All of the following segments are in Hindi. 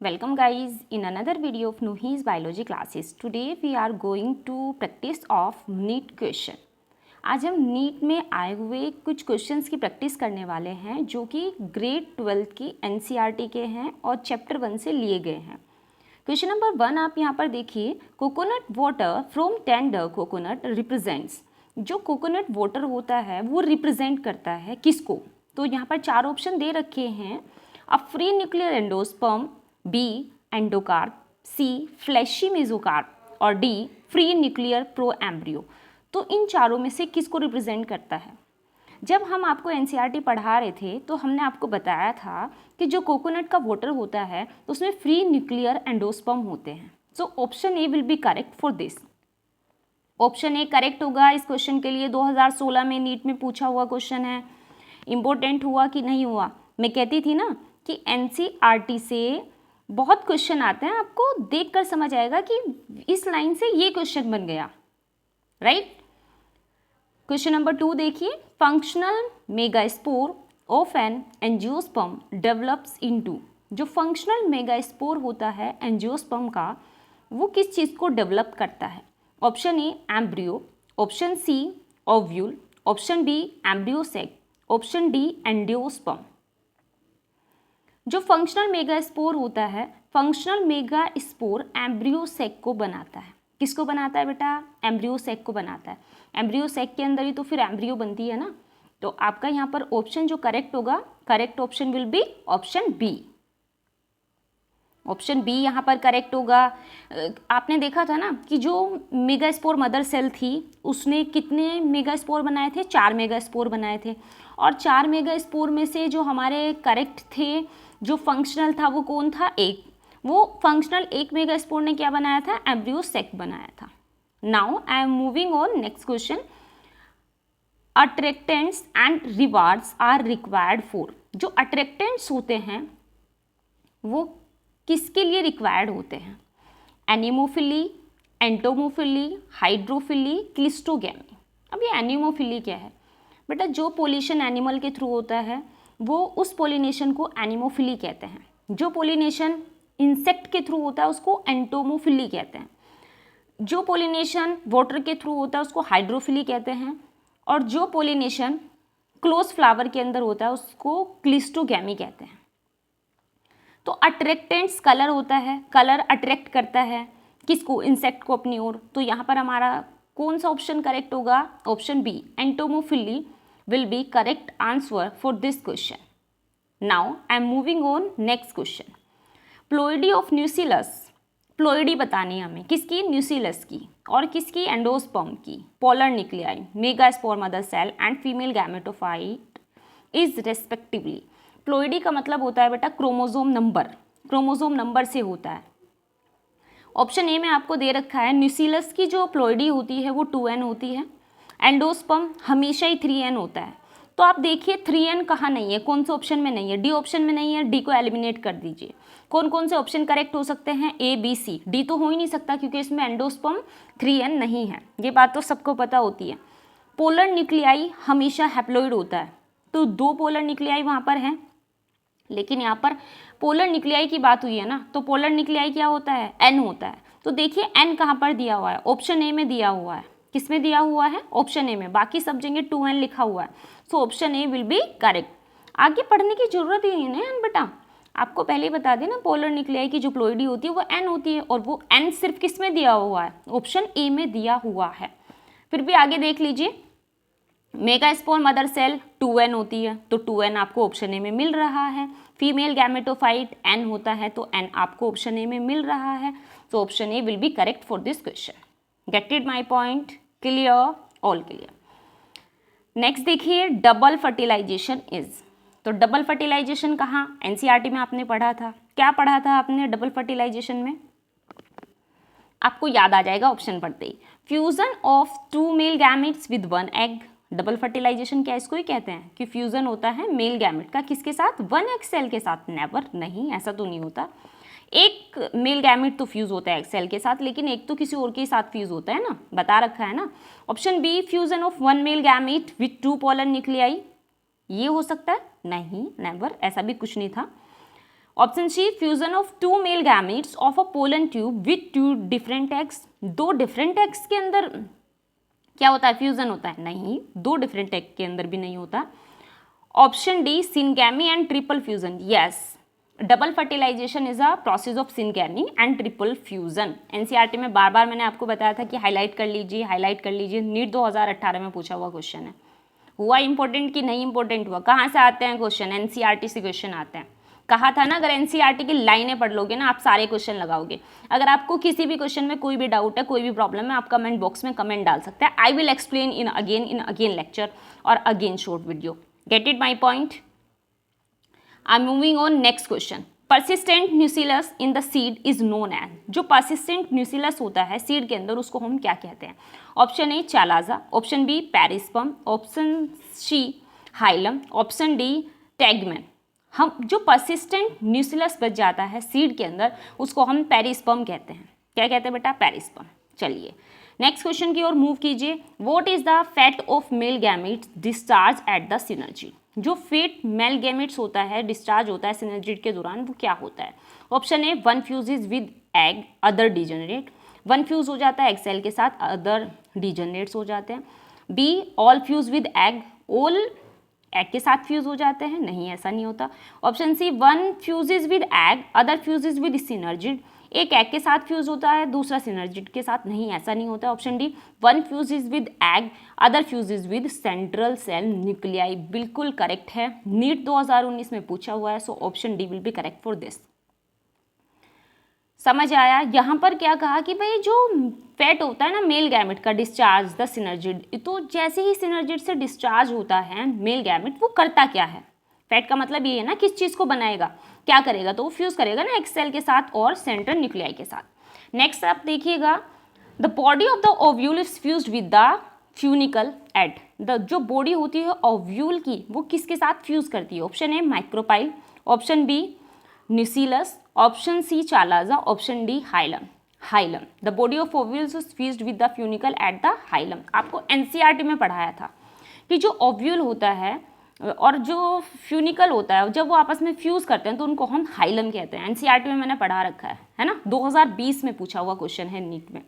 Welcome guys in another video of Nuhi's biology classes. Today we are going to practice of NEET question. आज हम नीट में आए हुए कुछ क्वेश्चंस की प्रैक्टिस करने वाले हैं जो कि ग्रेड 12 की एनसीईआरटी के हैं और चैप्टर 1 से लिए गए हैं। क्वेश्चन नंबर 1 आप यहाँ पर देखिए, coconut water from tender coconut represents. जो कोकोनट वाटर होता है वो रिप्रेजेंट करता है किसको? तो यहाँ पर 4 ऑप्शन दे रखे हैं। A free nuclear endosperm, B endocarp, C fleshy mesocarp और D free nuclear pro embryo. तो इन चारों में से किसको रिप्रेजेंट करता है? जब हम आपको एनसीईआरटी पढ़ा रहे थे तो हमने आपको बताया था कि जो कोकोनट का वाटर होता है तो उसमें फ्री न्यूक्लियर एंडोस्पर्म होते हैं। So option A will be correct for this. Option A correct होगा इस क्वेश्चन के लिए। 2016 में नीट में पूछा हुआ क्वेश्चन है। इम्पोर्टेंट हुआ कि नहीं हुआ? मैं कहती थी ना कि एनसीईआरटी से बहुत क्वेश्चन आते हैं, आपको देखकर समझ आएगा कि इस लाइन से ये क्वेश्चन बन गया, राइट। क्वेश्चन नंबर 2 देखिए, functional megaspore of an angiosperm develops into. जो फंक्शनल मेगास्पोर होता है एंजियोस्पर्म का, वो किस चीज़ को डेवलप करता है? Option A embryo, option C ovule, option B embryo sac, option D angiosperm. जो फंक्शनल मेगास्पोर होता है, फंक्शनल मेगास्पोर एम्ब्रियो सैक को बनाता है। किसको बनाता है बेटा? एम्ब्रियो सैक को बनाता है। एम्ब्रियो सैक के अंदर ही तो फिर एम्ब्रियो बनती है ना। तो आपका यहाँ पर ऑप्शन जो करेक्ट होगा, correct option will be option B. Option B यहाँ पर करेक्ट होगा। आपने देखा था ना कि जो मेगास्पोर मदर सेल थी उसने कितने मेगास्पोर बनाए थे? 4 मेगास्पोर बनाए थे। और 4 मेगास्पोर में से जो हमारे करेक्ट थे, जो फंक्शनल था वो कौन था? एक। वो फंक्शनल एक मेगास्पोर ने क्या बनाया था? एम्ब्रियो सैक बनाया था। Now I am moving on next question. Attractants and rewards are required for. जो अट्रैक्टेंट्स होते हैं वो किसके लिए रिक्वायर्ड होते हैं? Anemophily, entomophily, hydrophily, cleistogamy. अब ये एनिमोफिली क्या है बेटा? जो पोलिनेशन एनिमल के थ्रू होता है वो उस पोलिनेशन को एनिमोफिली कहते हैं। जो पोलिनेशन इंसेक्ट के थ्रू होता है उसको एंटोमोफिली कहते हैं। जो पोलिनेशन वाटर के थ्रू होता है उसको हाइड्रोफिली कहते हैं। और जो पोलिनेशन क्लोज फ्लावर के अंदर होता है उसको क्लिस्टोगैमी कहते हैं। तो अट्रैक्टेंट्स कलर होता है, कलर अट्रैक्ट करता है किसको? इंसेक्ट को अपनी ओर। तो यहाँ पर हमारा कौन सा ऑप्शन करेक्ट होगा? Option B, entomophily will be correct answer for this question. Now I am moving on next question. Ploidy of Nucellus. Ploidy बतानी है हमें किसकी? न्यूसीलस की। और किसकी? एंडोस्पर्म की। Polar nuclei, megaspore mother cell and female gametophyte is respectively. Ploidy का मतलब होता है बेटा क्रोमोसोम नंबर। क्रोमोसोम नंबर से होता है। ऑप्शन ए में आपको दे रखा है न्यूसीलस की जो प्लोइडी होती है वो 2n होती है। एंडोस्पर्म हमेशा ही 3n होता है। तो आप देखिए 3n कहाँ नहीं है, कौन से ऑप्शन में नहीं है? डी ऑप्शन में नहीं है, डी को एलिमिनेट कर दीजिए। कौन कौन से ऑप्शन करेक्ट हो सकते हैं? A B C. डी तो हो ही नहीं सकता क्योंकि इसमें एंडोस्पर्म 3n नहीं है, ये बात तो सबको पता होती है। पोलर न्यूक्लियाई हमेशा हैप्लॉइड होता है, तो 2 पोलर न्यूक्लियाई वहाँ पर हैं। लेकिन यहाँ पर पोलर न्यूक्लियाई की बात हुई है ना, तो पोलर न्यूक्लियाई क्या होता है? n होता है। तो देखिए n कहाँ पर दिया हुआ है? ऑप्शन ए में दिया हुआ है। किस में दिया हुआ है? ऑप्शन ए में। बाकी सब जगह 2n लिखा हुआ है। So option A will be correct. आगे पढ़ने की जरूरत ही नहीं है बेटा, आपको पहले ही बता देना पोलर न्यूक्लियाई की जो प्लोइडी होती है वो n होती है। और वो n सिर्फ किस में दिया हुआ है? ऑप्शन ए में दिया हुआ है। फिर भी आगे देख लीजिए, मेगास्पोर मदर सेल 2n होती है, तो 2n आपको ऑप्शन ए में मिल रहा है। फीमेल गैमेटोफाइट n होता है, तो n आपको ऑप्शन ए में मिल रहा है। तो option A will be correct for this question. Gate it my point? Clear? All clear. Next देखिए, डबल फर्टिलाइजेशन इज। तो डबल फर्टिलाइजेशन कहाँ? एनसीईआरटी में आपने पढ़ा था। क्या पढ़ा था आपने डबल फर्टिलाइजेशन में? आपको याद आ जाएगा ऑप्शन पढ़ते ही। Fusion of 2 male gametes with 1 egg. Double fertilization क्या इसको ही कहते हैं कि फ्यूजन होता है मेल गैमेट का किसके साथ? 1 एग सेल के साथ। नेवर, नहीं, ऐसा तो नहीं होता। एक मेल गैमेट तो फ्यूज होता है एक सेल के साथ, लेकिन एक तो किसी और के साथ फ्यूज होता है ना, बता रखा है ना। Option B, fusion of 1 male gamete with 2 polar nuclei. ये हो सकता है? नहीं, नेवर, ऐसा भी कुछ नहीं था। Option C fusion of 2 male gametes of a pollen tube with 2 different eggs. 2 different eggs के अंदर क्या होता है, फ्यूजन होता है? नहीं, 2 डिफरेंट एग के अंदर भी नहीं होता। Option D syngamy and triple fusion, yes, double fertilization is a process of syngamy and triple fusion. NCERT में बार बार मैंने आपको बताया था कि हाईलाइट कर लीजिए, हाईलाइट कर लीजिए, नीट 2018 में पूछा हुआ क्वेश्चन है। हुआ इंपॉर्टेंट कि नहीं इंपॉर्टेंट हुआ? कहाँ से आते हैं क्वेश्चन? एनसीईआरटी से क्वेश्चन आते हैं। कहा था ना, अगर एनसीईआरटी की लाइनें पढ़ लोगे ना, आप सारे क्वेश्चन लगाओगे। अगर आपको किसी भी क्वेश्चन में कोई भी डाउट है, कोई भी प्रॉब्लम है, आप कमेंट बॉक्स में कमेंट डाल सकते हैं। I will explain in again lecture और again short video. Get it my point? I am moving on next question. Persistent nucellus in the seed is known as, जो परसिस्टेंट न्यूसिलस होता है सीड के अंदर, उसको हम क्या कहते हैं? Option A chalaza, option B perisperm, option C hilum, option D tegmen. हम जो परसिस्टेंट न्यूसिलस बच जाता है सीड के अंदर, उसको हम पेरिस्पर्म कहते हैं। क्या कहते हैं बेटा? पेरिस्पर्म। चलिए नेक्स्ट क्वेश्चन की ओर मूव कीजिए। What is the fat of male gametes discharge at the synergy? जो फेट मेल गैमेट्स होता है, डिस्चार्ज होता है सिनर्जिड के दौरान, वो क्या होता है? Option A one fuses with egg other degenerate, one fuse हो जाता है एग सेल के साथ, अदर डिजेनरेट्स हो जाते हैं। Be all fuse with egg, all egg के साथ फ्यूज हो जाते हैं, नहीं ऐसा नहीं होता। Option C one fuses with egg other fuses with synergid, एक एग के साथ फ्यूज होता है, दूसरा सिनर्जिड के साथ, नहीं ऐसा नहीं होता। Option D one fuses with egg other fuses with central cell nuclei, बिल्कुल करेक्ट है, नीट 2019 में पूछा हुआ है। So option D will be correct for this. समझ आया? यहाँ पर क्या कहा कि भाई जो फैट होता है ना मेल गैमेट का, डिस्चार्ज द सिनर्जिड, तो जैसे ही सिनर्जिड से डिस्चार्ज होता है मेल गैमेट, वो करता क्या है? फैट का मतलब ये है ना, किस चीज़ को बनाएगा, क्या करेगा? तो वो फ्यूज करेगा ना एक सेल के साथ और सेंट्रल न्यूक्लियाई के साथ। नेक्स्ट आप देखिएगा, the body of the ovule is fused with the funicle at. The जो बॉडी होती है ओव्यूल की, वो किसके साथ फ्यूज करती है? Option A micropyle, option B nucellus, option C chalaza, option D hilum. Hilum, the body of ovules is fused with the funicle at the hilum. आपको एनसीईआरटी में पढ़ाया था कि जो ओव्यूल होता है और जो फ्यूनिकल होता है, जब वो आपस में फ्यूज करते हैं तो उनको हम हाइलम कहते हैं। एनसीईआरटी में मैंने पढ़ा रखा है ना, 2020 में पूछा हुआ क्वेश्चन है नीट में।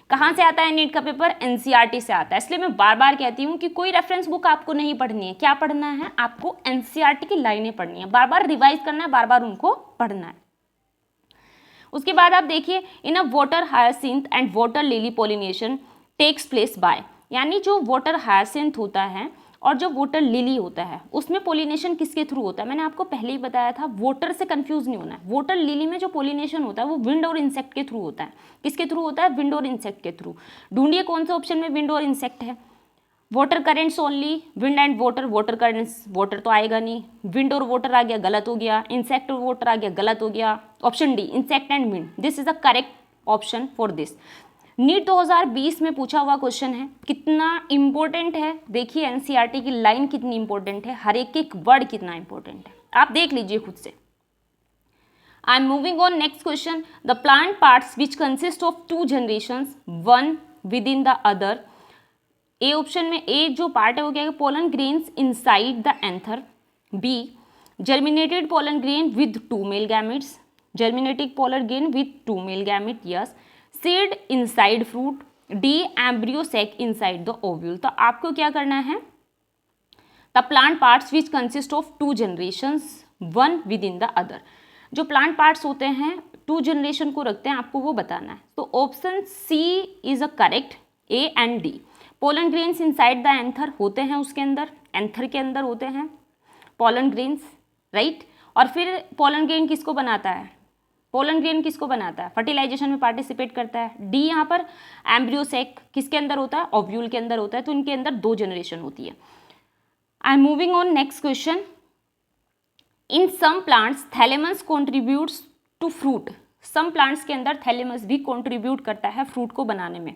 कहाँ से आता है नीट का पेपर? एनसीईआरटी से आता है। इसलिए मैं बार बार कहती हूँ कि कोई रेफरेंस बुक आपको नहीं पढ़नी है। क्या पढ़ना है? आपको एनसीईआरटी की लाइनें पढ़नी है, बार बार रिवाइज करना है, बार बार उनको पढ़ना है। उसके बाद आप देखिए, in a water hyacinth and water lily pollination takes place by, यानी जो वाटर हायासिंथ होता है और जो वाटर लिली होता है, उसमें पोलिनेशन किसके थ्रू होता है? मैंने आपको पहले ही बताया था, वाटर से कंफ्यूज नहीं होना है। वाटर लिली में जो पोलिनेशन होता है वो विंड और इंसेक्ट के थ्रू होता है। किसके थ्रू होता है? विंड और इंसेक्ट के थ्रू। ढूंढिए कौन सा ऑप्शन में विंड और इंसेक्ट है? Water currents only, wind and water, water currents, water तो आएगा नहीं। विंड और वाटर आ गया, गलत हो गया। इंसेक्ट और वाटर आ गया, गलत हो गया। Option D insect and wind, this is the correct option for this. NEET 2020 में पूछा हुआ क्वेश्चन है, कितना इंपॉर्टेंट है देखिए, एनसीईआरटी की लाइन कितनी इंपॉर्टेंट है, हर एक वर्ड कितना इंपॉर्टेंट है, आप देख लीजिए खुद से। I am moving on next question. The plant parts which consist of 2 generations, one within the other. A option में ए जो पार्ट है वो क्या है? Pollen grains inside the anther. B germinated pollen grain with 2 male gametes, germinated pollen grain with 2 male gamete, yes. Seed inside fruit, D embryo sac inside the ovule. तो आपको क्या करना है? The plant parts which consist of 2 generations, one within the other. जो प्लांट पार्ट्स होते हैं 2 जनरेशन को रखते हैं, आपको वो बताना है। तो option C is a correct, A and D. Pollen grains inside the anther होते हैं, उसके अंदर एंथर के अंदर होते हैं पोलन ग्रेन्स, राइट। और फिर पोलन ग्रेन किसको बनाता है? पोलन ग्रेन किसको बनाता है? फर्टिलाइजेशन में पार्टिसिपेट करता है। डी यहाँ पर एम्ब्रियो सेक किसके अंदर होता है? ओव्यूल के अंदर होता है। तो इनके अंदर 2 जनरेशन होती है। I am moving on next question. In some plants thalamus contributes to fruit. Some plants के अंदर थैलेमस भी कॉन्ट्रीब्यूट करता है फ्रूट को बनाने में।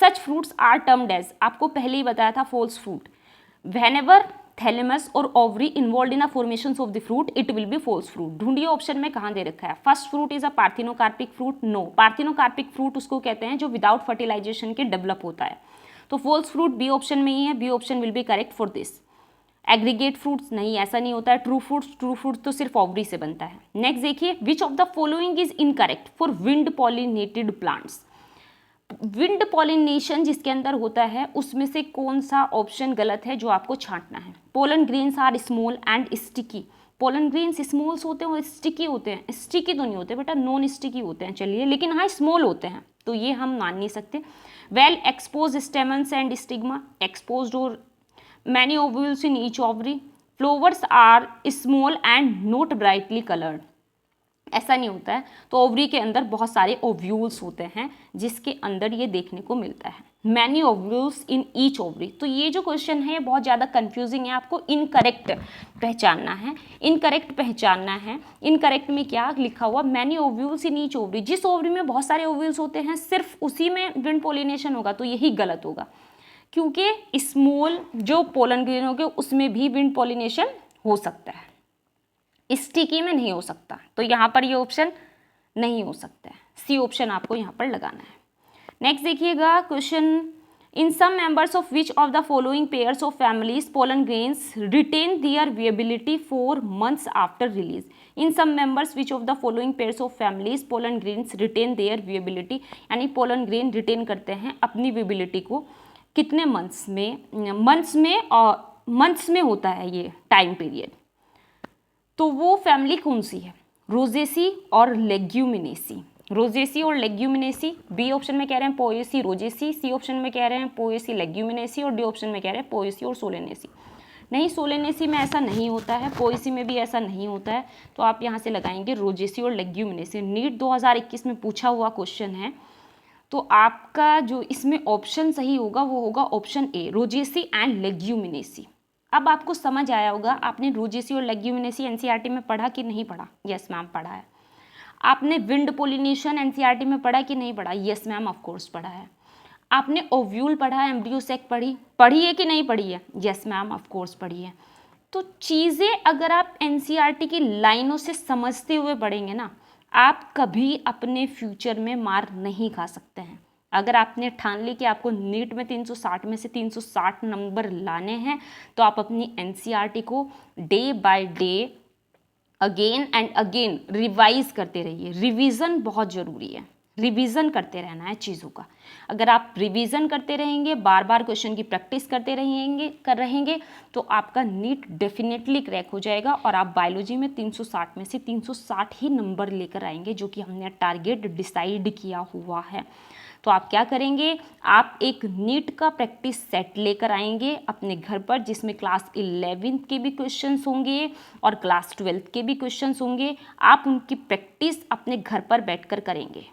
Such fruits are termed as, आपको पहले ही बताया था, फॉल्स फ्रूट। व्हेनेवर थैलेमस और ovary involve in a formation of the fruit, it will be false fruit. ढूंढिए ऑप्शन में कहाँ दे रखा है। First fruit is a parthenocarpic fruit, no. Parthenocarpic fruit उसको कहते हैं जो विदाउट फर्टिलाइजेशन के डेवलप होता है। तो फॉल्स फ्रूट बी ऑप्शन में ही है, B option will be correct for this. Aggregate fruits नहीं, ऐसा नहीं होता है। ट्रू फ्रूट्स तो सिर्फ ओवरी से बनता है। नेक्स्ट देखिए, विच of the following is incorrect for wind pollinated plants. Wind pollination जिसके अंदर होता है उसमें से कौन सा ऑप्शन गलत है जो आपको छांटना है। Pollen grains are small and sticky. Pollen grains smalls होते हैं और स्टिकी होते हैं। स्टिकी तो नहीं होते बेटा, नॉन स्टिकी होते हैं, चलिए, लेकिन हाँ स्मॉल होते हैं, तो ये हम मान नहीं सकते। Well exposed stamens and stigma, exposed और many ovules in each ovary. Flowers are small and not brightly coloured, ऐसा नहीं होता है। तो ओवरी के अंदर बहुत सारे ओव्यूल्स होते हैं जिसके अंदर ये देखने को मिलता है। Many ovules in each ovary. तो ये जो क्वेश्चन है ये बहुत ज़्यादा कंफ्यूजिंग है, आपको इनकरेक्ट पहचानना है। इनकरेक्ट पहचानना है। इनकरेक्ट में क्या लिखा हुआ, many ovules in each ovary. जिस ओवरी में बहुत सारे ओव्यूल्स होते हैं सिर्फ उसी में विंड पोलिनेशन होगा, तो यही गलत होगा, क्योंकि स्मॉल जो पोलन ग्रेन हो गए उसमें भी विंड पोलिनेशन हो सकता है, स्टिकी में नहीं हो सकता। तो यहाँ पर ये ऑप्शन नहीं हो सकता है, सी ऑप्शन आपको यहाँ पर लगाना है। नेक्स्ट देखिएगा question, in some members of which of the following pairs of families pollen grains retain their viability for months after release. In some members which of the following pairs of families pollen grains retain their viability, यानी पोलन ग्रेन रिटेन करते हैं अपनी विएबिलिटी को कितने मंथ्स में होता है ये टाइम पीरियड। तो वो फैमिली कौन सी है, रोजेसी और लेग्यूमिनेसी। रोजेसी और लेग्यूमिनेसी, बी ऑप्शन में कह रहे हैं पोएसी रोजेसी, सी ऑप्शन में कह रहे हैं पोएसी लेग्यूमिनेसी और डी ऑप्शन में कह रहे हैं पोएसी और सोलेनेसी। नहीं, सोलेनेसी में ऐसा नहीं होता है, पोएसी में भी ऐसा नहीं होता है, तो आप यहाँ से लगाएंगे रोजेसी और लेग्यूमिनेसी। नीट 2021 में पूछा हुआ क्वेश्चन है, तो आपका जो इसमें ऑप्शन सही होगा वो होगा option A, Rosaceae and Leguminosae. अब आपको समझ आया होगा, आपने रोजेसी और लेग्यूमिनेसी एनसीईआरटी में पढ़ा कि नहीं पढ़ा? यस मैम पढ़ा है। आपने विंड पोलिनेशन एनसीईआरटी में पढ़ा कि नहीं पढ़ा? यस मैम ऑफ कोर्स पढ़ा है। आपने ओव्यूल पढ़ा, एम्ब्रियो सेक पढ़ी है कि नहीं पढ़ी है? यस मैम ऑफ कोर्स पढ़ी है। तो चीज़ें अगर आप एनसीईआरटी की लाइनों से समझते हुए पढ़ेंगे ना, आप कभी अपने फ्यूचर में मार नहीं खा सकते हैं। अगर आपने ठान ली कि आपको नीट में 360 में से 360 नंबर लाने हैं, तो आप अपनी एनसीईआरटी को day by day again and again revise करते रहिए। रिवीजन बहुत ज़रूरी है, रिवीजन करते रहना है चीज़ों का। अगर आप रिवीजन करते रहेंगे, बार बार क्वेश्चन की प्रैक्टिस करते रहेंगे तो आपका नीट डेफिनेटली क्रैक हो जाएगा और आप बायोलॉजी में 360 में से 360 ही नंबर लेकर आएंगे, जो कि हमने टारगेट डिसाइड किया हुआ है। तो आप क्या करेंगे, आप एक नीट का प्रैक्टिस सेट लेकर आएंगे अपने घर पर, जिसमें क्लास 11 के भी क्वेश्चंस होंगे और क्लास 12 के भी क्वेश्चंस होंगे। आप उनकी प्रैक्टिस अपने घर पर बैठकर करेंगे।